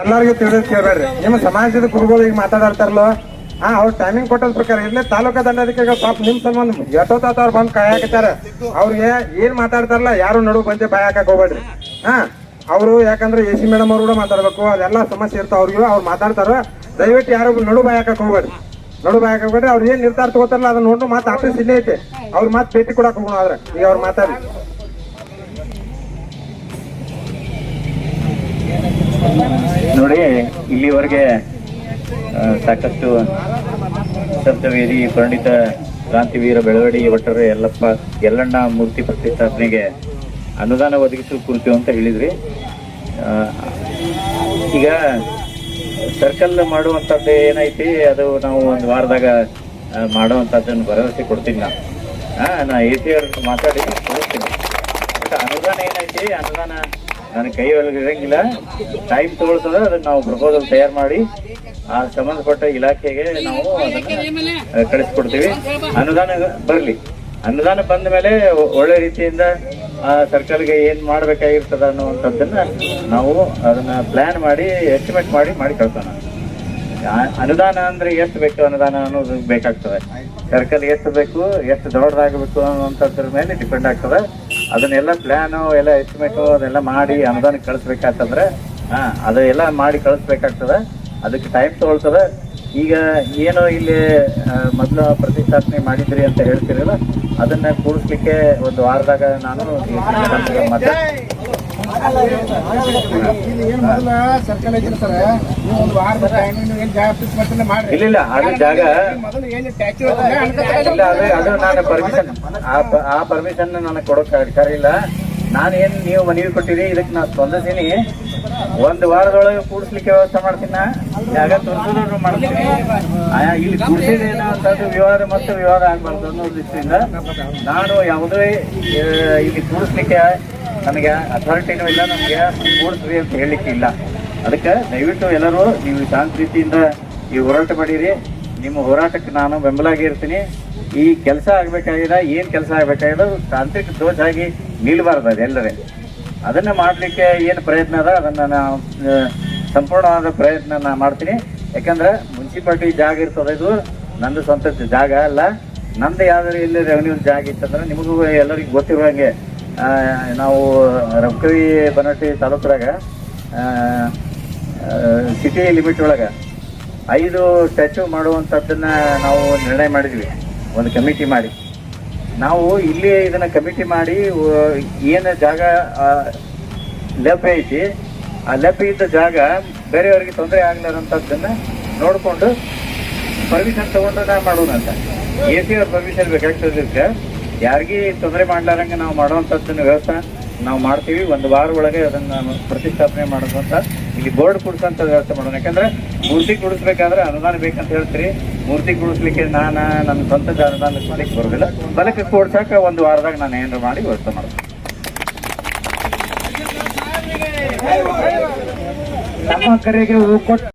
ಎಲ್ಲರಿಗೂ ತಿಳಿದ್ ಕೇಳ್ಬೇಡ್ರಿ. ನಿಮ್ಮ ಸಮಾಜದ ಗುರುಗಳು ಈಗ ಮಾತಾಡ್ತಾರಲ್ಲೋ, ಅವ್ರ ಟೈಮಿಂಗ್ ಕೊಟ್ಟದ ಪ್ರಕಾರ ಇಲ್ಲೇ ತಾಲೂಕಾ ದಂಡಾಧಿಕಾರಿಗಳು ಪಾಪ ನಿಮ್ ಸಂಬಂಧ ಎಷ್ಟೊತ್ತಾತ ಅವ್ರು ಬಂದ್ ಕಾಯಕತ್ತಾರ. ಅವ್ರಿಗೆ ಏನ್ ಮಾತಾಡ್ತಾರಲ್ಲ ಯಾರು ನಡು ಬಂದೆ ಬಾಯ್ ಹಾಕಕ್ ಹೋಗ್ಬೇಡ್ರಿ. ಅವರು ಯಾಕಂದ್ರೆ AC ಮೇಡಮ್ ಅವ್ರು ಕೂಡ ಮಾತಾಡ್ಬೇಕು, ಅದೆಲ್ಲ ಸಮಸ್ಯೆ ಇರ್ತಾವ ಅವ್ರಿಗೆ. ಅವ್ರು ಮಾತಾಡ್ತಾರ, ದಯವಿಟ್ಟು ಯಾರು ನಡು ಬಾಯ್ ಹಾಕಕ್ ಹೋಗ್ಬೇಡ್ರಿ. ನಡು ಬಾಯ್ ಹಾಕಕ್ ಹೋಗ್ಬೇಡ್ರಿ. ಅವ್ರು ಏನ್ ನಿರ್ಧಾರ ತಗೋತಾರಲ್ಲ ಅದನ್ನ ನೋಡ್ರು ಮಾತು ಆಫೀಸ್ ಇಲ್ಲೇ ಐತೆ. ಅವ್ರ ಮಾತು ಭೇಟಿ ಕೊಡಕ್ ಹೋಗೋಣ. ಆದ್ರೆ ಈಗ ಅವ್ರು ಮಾತಾಡಿ ನೋಡಿ, ಇಲ್ಲಿವರೆಗೆ ಸಾಕಷ್ಟು ಶಬ್ದವೇದಿ ಪಂಡಿತ ಕ್ರಾಂತಿವೀರ ಬೆಳವಡಿ ಒಟ್ಟಾರೆ ಯಲ್ಲಣ್ಣ ಮೂರ್ತಿ ಪ್ರತಿಷ್ಠಾಪನೆಗೆ ಅನುದಾನ ಒದಗಿಸುವ ಕುರಿತು ಅಂತ ಹೇಳಿದ್ರಿ. ಈಗ ಸರ್ಕಲ್ ಮಾಡುವಂಥದ್ದು ಏನೈತಿ, ಅದು ನಾವು ಒಂದು ವಾರದಾಗ ಮಾಡುವಂಥದ್ದನ್ನು ಭರವಸೆ ಕೊಡ್ತೀನಿ. ನಾ AC ಅವ್ರಿಗೆ ಮಾತಾಡಿ ಕೊಡ್ತೀನಿ. ಬಟ್ ಅನುದಾನ ಏನೈತಿ, ಅನುದಾನ ನನ್ನ ಕೈ ಒಳಗೆ ಇರಂಗಿಲ್ಲ, ಟೈಮ್ ತಗೊಳ್ತದ. ಅದನ್ನ ನಾವು ಪ್ರಪೋಸಲ್ ತಯಾರು ಮಾಡಿ ಆ ಸಂಬಂಧಪಟ್ಟ ಇಲಾಖೆಗೆ ನಾವು ಅದನ್ನ ಕಳಿಸ್ಕೊಡ್ತೀವಿ. ಅನುದಾನ ಬರಲಿ. ಅನುದಾನ ಬಂದ ಮೇಲೆ ಒಳ್ಳೆ ರೀತಿಯಿಂದ ಆ ಸರ್ಕಲ್ಗೆ ಏನ್ ಮಾಡ್ಬೇಕಾಗಿರ್ತದ ಅನ್ನುವಂಥದ್ದನ್ನ ನಾವು ಅದನ್ನ ಪ್ಲಾನ್ ಮಾಡಿ ಎಸ್ಟಿಮೇಟ್ ಮಾಡಿ ಕಳ್ಸೋಣ. ಅನುದಾನ ಅಂದ್ರೆ ಎಷ್ಟು ಬೇಕು ಅನುದಾನ ಅನ್ನೋದು ಬೇಕಾಗ್ತದೆ. ಸರ್ಕಲ್ ಎಷ್ಟು ಬೇಕು, ಎಷ್ಟು ದೊಡ್ಡದಾಗಬೇಕು ಅನ್ನುವಂಥದ್ರ ಮೇಲೆ ಡಿಪೆಂಡ್ ಆಗ್ತದೆ. ಅದನ್ನೆಲ್ಲ ಪ್ಲಾನು ಎಲ್ಲ ಎಸ್ಟಿಮೇಟು ಅದೆಲ್ಲ ಮಾಡಿ ಅನುದಾನಕ್ಕೆ ಕಳಿಸ್ಬೇಕಾಗ್ತಂದ್ರೆ ಅದೆಲ್ಲ ಮಾಡಿ ಕಳಿಸ್ಬೇಕಾಗ್ತದೆ. ಅದಕ್ಕೆ ಟೈಮ್ ತಗೊಳ್ತದೆ. ಈಗ ಏನು ಇಲ್ಲಿ ಮೊದಲು ಪ್ರತಿಷ್ಠಾಪನೆ ಮಾಡಿದ್ರಿ ಅಂತ ಹೇಳ್ತಿರಲ್ಲ, ಅದನ್ನ ಕೂಡಿಸ್ಲಿಕ್ಕೆ ಒಂದು ವಾರದಾಗ ನಾನು ಇಲ್ಲ ಅದು ಜಾಗ ಇಲ್ಲ, ಅದು ನಾನು ಪರ್ಮಿಷನ್ ಆ ಪರ್ಮಿಷನ್ ನನಗೆ ಕೊಡೋಕೆ ಅಧಿಕಾರ ಇಲ್ಲ. ನಾನೇನು ನೀವು ಮನವಿ ಕೊಟ್ಟಿರಿ, ಇದಕ್ಕೆ ನಾನು ಸ್ಪಂದಿಸಿನಿ. ಒಂದು ವಾರದೊಳಗೆ ಕೂಡಿಸ್ಲಿಕ್ಕೆ ವ್ಯವಸ್ಥೆ ಮಾಡ್ತೀನಿ. ಜಾಗ ತೋರಿಸೋದು ಮಾಡ್ತೀನಿ. ಇಲ್ಲಿ ಕೂಡಿಸಿದೇನೋ ಅಂತದ್ದು ವಿವಾದ ಆಗ್ಬಾರ್ದು ಅನ್ನೋ ದೃಷ್ಟಿಯಿಂದ ನಾನು ಯಾವುದೇ ಇಲ್ಲಿ ಕೂಡಿಸ್ಲಿಕ್ಕೆ ನನಗೆ ಅಥಾರಿಟಿನೂ ಇಲ್ಲ, ನಮಗೆ ಕೂಡಿಸ್ರಿ ಅಂತ ಹೇಳಲಿಕ್ಕೆ ಇಲ್ಲ. ಅದಕ್ಕೆ ದಯವಿಟ್ಟು ಎಲ್ಲರೂ ನೀವು ಶಾಂತ ರೀತಿಯಿಂದ ಈ ಹೋರಾಟ ಮಾಡಿರಿ. ನಿಮ್ಮ ಹೋರಾಟಕ್ಕೆ ನಾನು ಬೆಂಬಲಾಗಿ ಇರ್ತೀನಿ. ಈ ಕೆಲಸ ಆಗ್ಬೇಕಾಗಿದೆ, ಏನ್ ಕೆಲಸ ಆಗ್ಬೇಕಾಗಿದೆ ತಾಂತ್ರಿಕ ದೋಷ ಆಗಿ ನಿಲ್ಬಾರ್ದು. ಅದೆಲ್ಲರೇ ಅದನ್ನ ಮಾಡ್ಲಿಕ್ಕೆ ಏನು ಪ್ರಯತ್ನ ಅದ ಅದನ್ನ ನಾವು ಸಂಪೂರ್ಣವಾದ ಪ್ರಯತ್ನ ನಾ ಮಾಡ್ತೀನಿ. ಯಾಕಂದ್ರೆ ಮುನ್ಸಿಪಾಲಿಟಿ ಜಾಗ ಇರ್ತದೆ, ಇದು ನಂದು ಸ್ವಂತ ಜಾಗ ಅಲ್ಲ. ನಂದು ಯಾವ್ದಾದ್ರು ಇಲ್ಲಿ ರೆವೆನ್ಯೂ ಜಾಗ ಇತ್ತಂದ್ರೆ ನಿಮಗೂ ಎಲ್ಲರಿಗೂ ಗೊತ್ತಿರುವಂಗೆ ನಾವು ರಮಕವಿ ಬನಟ್ಟಿ ತಾಲೂಕರಾಗ ಸಿಟಿ ಲಿಮಿಟ್ ಒಳಗೆ 5 ಸ್ಟ್ಯಾಚ್ಯೂ ಮಾಡುವಂಥದ್ದನ್ನ ನಾವು ನಿರ್ಣಯ ಮಾಡಿದ್ವಿ. ಒಂದು ಕಮಿಟಿ ಮಾಡಿ ನಾವು ಇಲ್ಲಿ ಇದನ್ನ ಕಮಿಟಿ ಮಾಡಿ ಏನು ಜಾಗ ಲಭ್ಯ ಐತಿ, ಆ ಲಭ್ಯ ಇದ್ದ ಜಾಗ ಬೇರೆಯವರಿಗೆ ತೊಂದರೆ ಆಗ್ಲಾರಂಥದ್ದನ್ನ ನೋಡಿಕೊಂಡು ಪರ್ಮಿಷನ್ ತಗೊಂಡು ನಾವು ಮಾಡೋಣಂತ. AC ಅವ್ರ ಪರ್ಮಿಷನ್ ಬೇಕಾಗ್ತದಕ್ಕೆ ಯಾರಿಗೂ ತೊಂದರೆ ಮಾಡ್ಲಾರಂಗೆ ನಾವು ಮಾಡುವಂಥದ್ದನ್ನ ವ್ಯವಸ್ಥೆ ನಾವು ಮಾಡ್ತೀವಿ. ಒಂದು ವಾರ ಒಳಗೆ ಅದನ್ನ ಪ್ರತಿಷ್ಠಾಪನೆ ಮಾಡೋದಂತ ಇಲ್ಲಿ ಬೋರ್ಡ್ ಕುಡಿಸೋಂಥ ವ್ಯವಸ್ಥೆ ಮಾಡೋಣ. ಯಾಕಂದ್ರೆ ಮೂರ್ತಿ ಕುಡಿಸ್ಬೇಕಾದ್ರೆ ಅನುದಾನ ಬೇಕಂತ ಹೇಳ್ತೀರಿ. ಮೂರ್ತಿ ಕುಡಿಸ್ಲಿಕ್ಕೆ ನನ್ನ ಸ್ವಂತ ಅನುದಾನ ಕೊಡ್ಲಿಕ್ಕೆ ಬರೋದಿಲ್ಲ. ಬಲಕ್ಕೆ ಕೂಡ್ಸಕ್ಕೆ ಒಂದು ವಾರದಾಗ ನಾನು ಏನಾರು ಮಾಡಿ ವ್ಯವಸ್ಥೆ ಮಾಡ್ತೀನಿ. ನಮ್ಮ ಕರೆಗೆ ಕೊಟ್ಟು